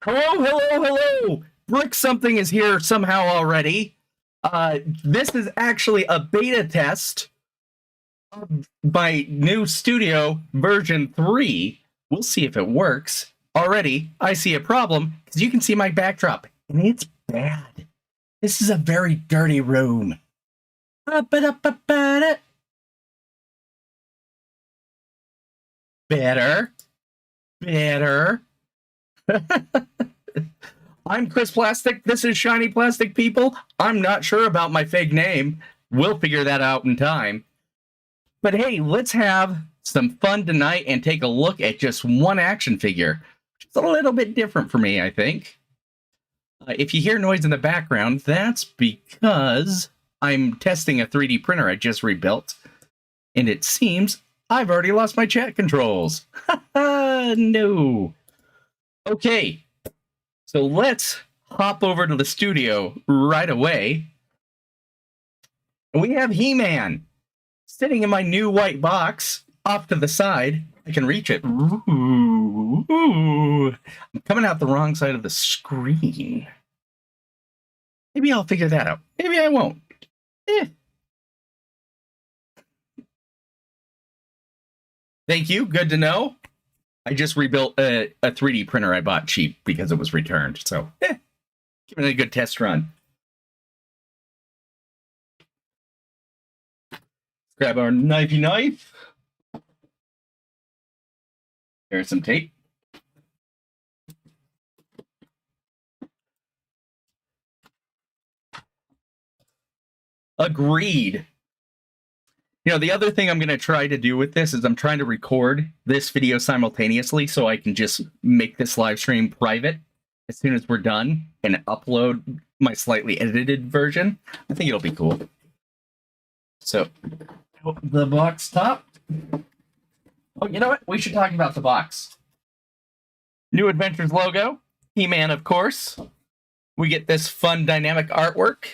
Hello, hello, hello! Brick something is here somehow already. This is actually a beta test of my new studio version 3. We'll see if it works. Already, I see a problem because you can see my backdrop, and it's bad. This is a very dirty room. Better. Better. I'm Chris Plastic. This is Shiny Plastic People. I'm not sure about my fake name. We'll figure that out in time. But hey, let's have some fun tonight and take a look at just one action figure. It's a little bit different for me, I think. If you hear noise in the background, that's because I'm testing a 3D printer I just rebuilt. And it seems I've already lost my chat controls. No. Okay, so let's hop over to the studio right away. We have He-Man sitting in my new white box off to the side. I can reach it. Ooh, ooh. I'm coming out the wrong side of the screen. Maybe I'll figure that out. Maybe I won't. Thank you. Good to know. I just rebuilt a 3D printer I bought cheap because it was returned. So, give it a good test run. Grab our knifey knife. There's some tape. Agreed. You know, the other thing I'm going to try to do with this is I'm trying to record this video simultaneously so I can just make this live stream private as soon as we're done and upload my slightly edited version. I think it'll be cool. So, the box top. Oh, you know what? We should talk about the box. New Adventures logo. He-Man, of course. We get this fun dynamic artwork.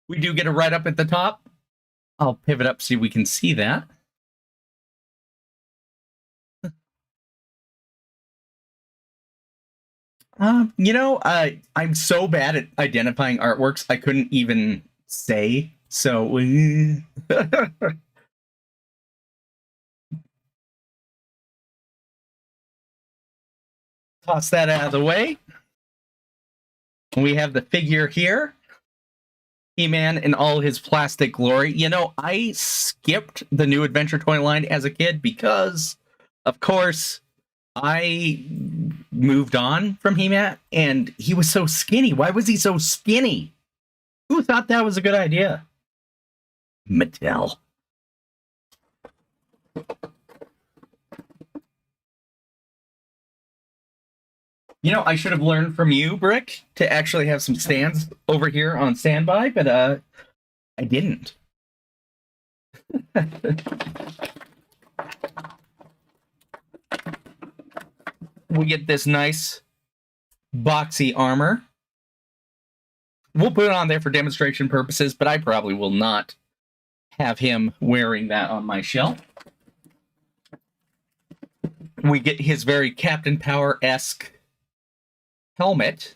We do get a right up at the top. I'll pivot up so we can see that. You know, I'm so bad at identifying artworks, I couldn't even say. So, toss that out of the way. We have the figure here. He-Man in all his plastic glory. You know, I skipped the New Adventure toy line as a kid because, of course, I moved on from He-Man, and he was so skinny. Why was he so skinny? Who thought that was a good idea? Mattel. You know, I should have learned from you, Brick, to actually have some stands over here on standby, but I didn't. We get this nice boxy armor. We'll put it on there for demonstration purposes, but I probably will not have him wearing that on my shelf. We get his very Captain Power-esque helmet.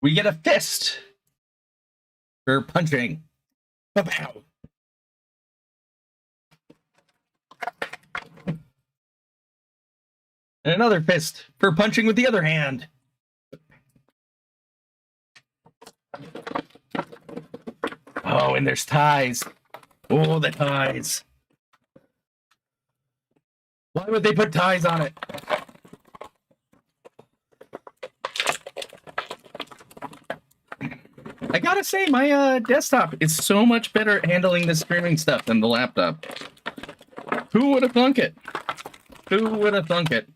We get a fist for punching. Pow. And another fist for punching with the other hand. Oh, and there's ties. Oh, the ties. Why would they put ties on it? I gotta say, my desktop is so much better at handling the streaming stuff than the laptop. Who would have thunk it? Who would have thunk it?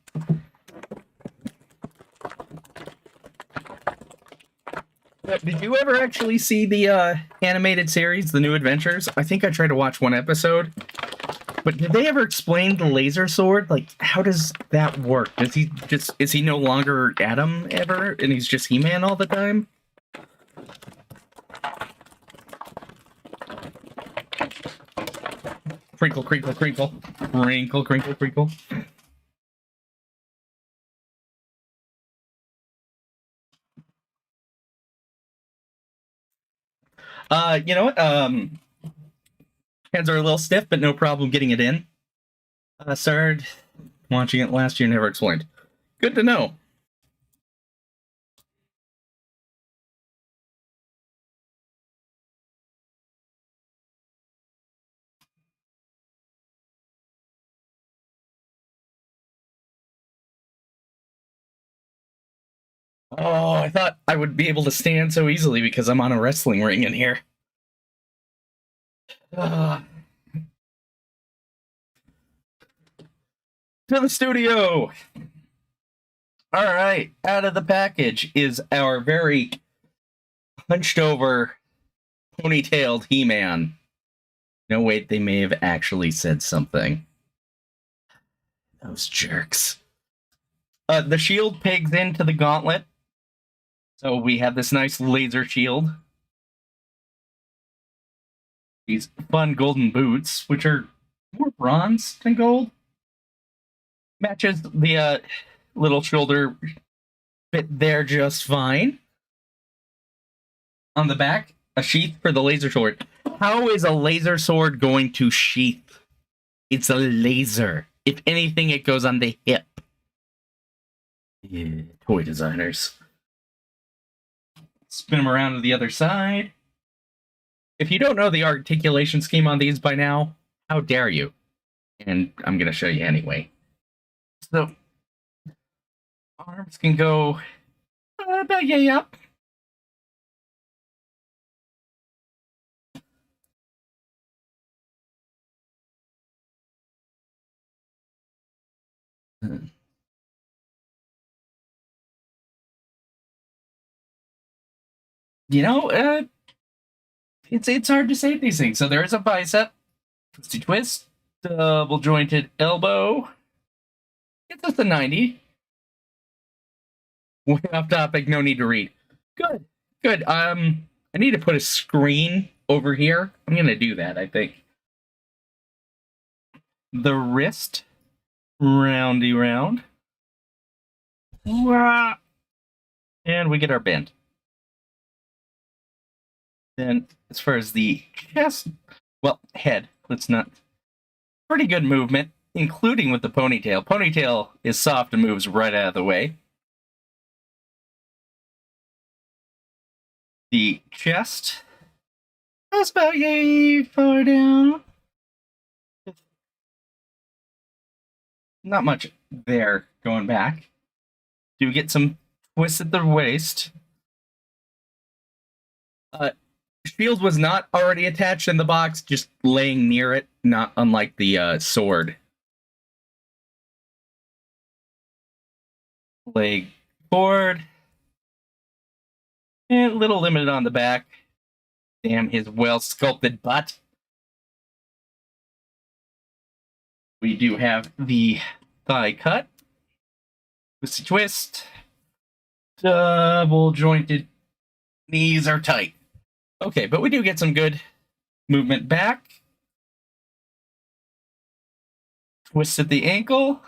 Did you ever actually see the animated series, The New Adventures? I think I tried to watch one episode. But did they ever explain the laser sword? Like, how does that work? Is he no longer Adam ever? And he's just He-Man all the time? Crinkle, crinkle, crinkle. Crinkle, crinkle, crinkle. You know what? Hands are a little stiff, but no problem getting it in. Started watching it last year, never explained. Good to know. Oh, I thought I would be able to stand so easily because I'm on a wrestling ring in here. To the studio! Alright, out of the package is our very hunched over, ponytailed He-Man. No, wait, they may have actually said something. Those jerks. The shield pegs into the gauntlet. So we have this nice laser shield. These fun golden boots, which are more bronze than gold. Matches the little shoulder bit there just fine. On the back, a sheath for the laser sword. How is a laser sword going to sheath? It's a laser. If anything, it goes on the hip. Yeah, toy designers. Spin them around to the other side. If you don't know the articulation scheme on these by now, how dare you? And I'm going to show you anyway. So, arms can go about yay up. You know, it's hard to say these things. So there is a bicep, twisty twist, double jointed elbow. Gets us a 90. Way off topic, no need to read. Good, good. I need to put a screen over here. I'm gonna do that, I think. The wrist, roundy round. And we get our bend. Then, as far as the chest, well, head, let's not. Pretty good movement, including with the ponytail. Ponytail is soft and moves right out of the way. The chest, that's about yay far down. Not much there going back. Do get some twists at the waist. Shield was not already attached in the box, just laying near it, not unlike the sword. Leg forward. And a little limited on the back. Damn his well-sculpted butt. We do have the thigh cut. Twisty twist. Double jointed. Knees are tight. Okay, but we do get some good movement back. Twist at the ankle.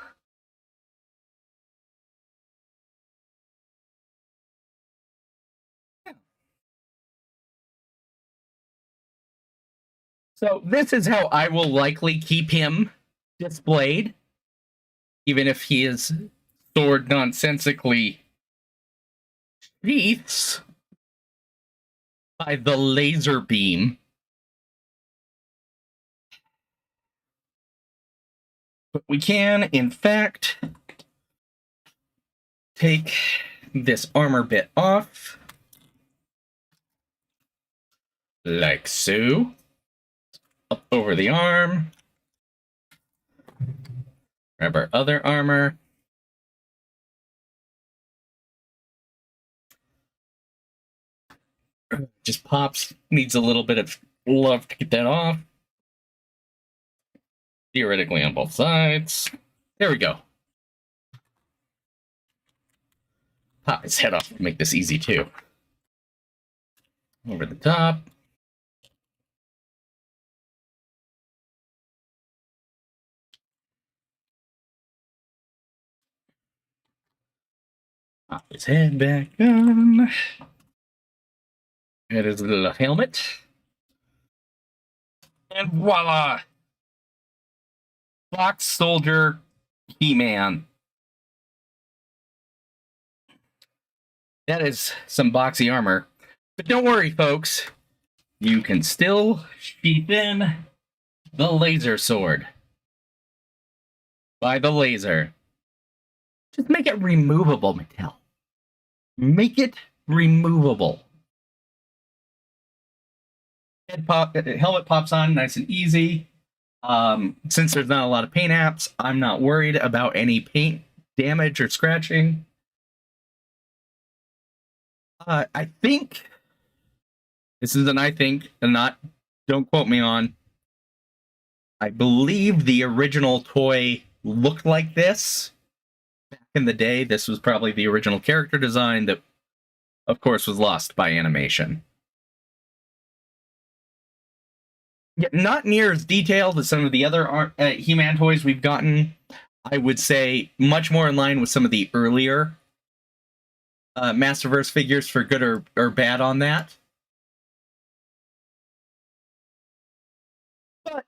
So this is how I will likely keep him displayed, even if he is sword nonsensically sheaths by the laser beam. But we can, in fact, take this armor bit off, like so, up over the arm, grab our other armor, just pops, needs a little bit of love to get that off. Theoretically on both sides. There we go. Pop his head off to make this easy too. Over the top. Pop his head back on. It is a little helmet. And voila! Box Soldier He-Man. That is some boxy armor. But don't worry, folks. You can still sheath in the laser sword. By the laser. Just make it removable, Mattel. Make it removable. Helmet pops on nice and easy. Since there's not a lot of paint apps, I'm not worried about any paint damage or scratching. I think this is an I think, and not, don't quote me on. I believe the original toy looked like this back in the day. This was probably the original character design that, of course, was lost by animation. Yeah, not near as detailed as some of the other He-Man toys we've gotten. I would say much more in line with some of the earlier Masterverse figures, for good or bad on that. But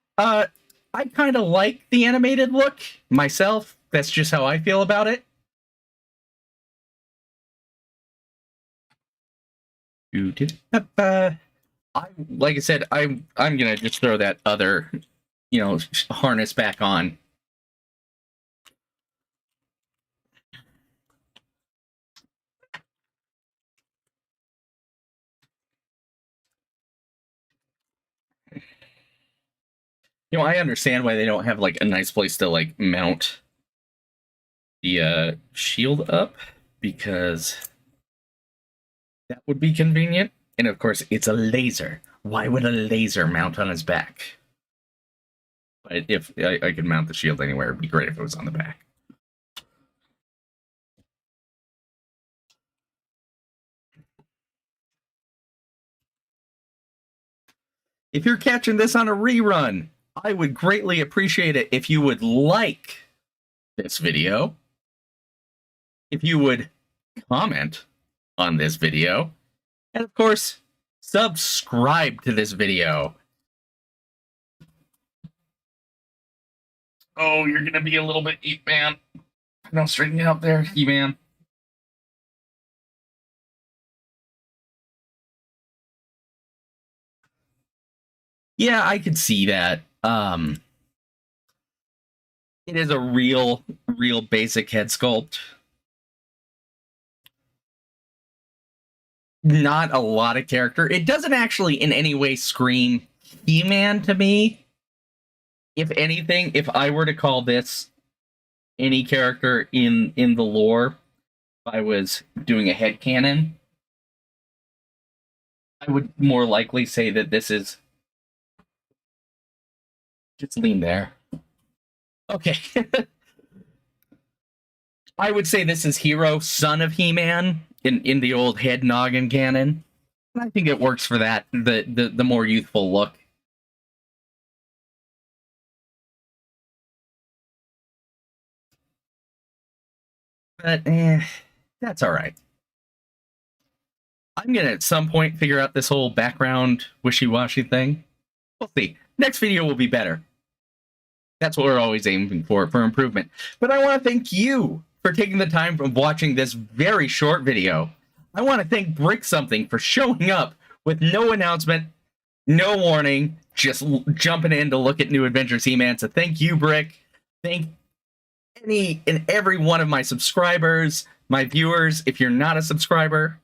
I kind of like the animated look myself. That's just how I feel about it. Like I said, I'm gonna just throw that other, harness back on. I understand why they don't have like a nice place to like mount the shield up, because that would be convenient. And of course, it's a laser. Why would a laser mount on his back? But if I could mount the shield anywhere, it'd be great if it was on the back. If you're catching this on a rerun, I would greatly appreciate it if you would like this video, if you would comment on this video, and of course, subscribe to this video. Oh, you're gonna be a little bit He-Man. No, straighten you out there, He-Man. Yeah, I could see that. It is a real basic head sculpt. Not a lot of character. It doesn't actually in any way scream He-Man to me. If anything, if I were to call this any character in the lore, if I was doing a headcanon, I would more likely say that this is... Just lean there. Okay. I would say this is Hero, son of He-Man, in the old head noggin canon. And I think it works for that, the more youthful look. But, that's alright. I'm gonna at some point figure out this whole background wishy-washy thing. We'll see. Next video will be better. That's what we're always aiming for improvement. But I want to thank you for taking the time of watching this very short video. I want to thank Brick Something for showing up with no announcement, no warning, just jumping in to look at New Adventures He-Man. So thank you, Brick. Thank any and every one of my subscribers, my viewers. If you're not a subscriber,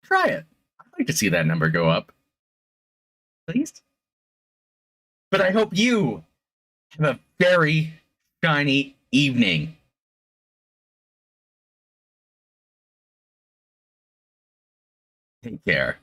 try it. I'd like to see that number go up. Please. But I hope you have a very shiny evening. Take care.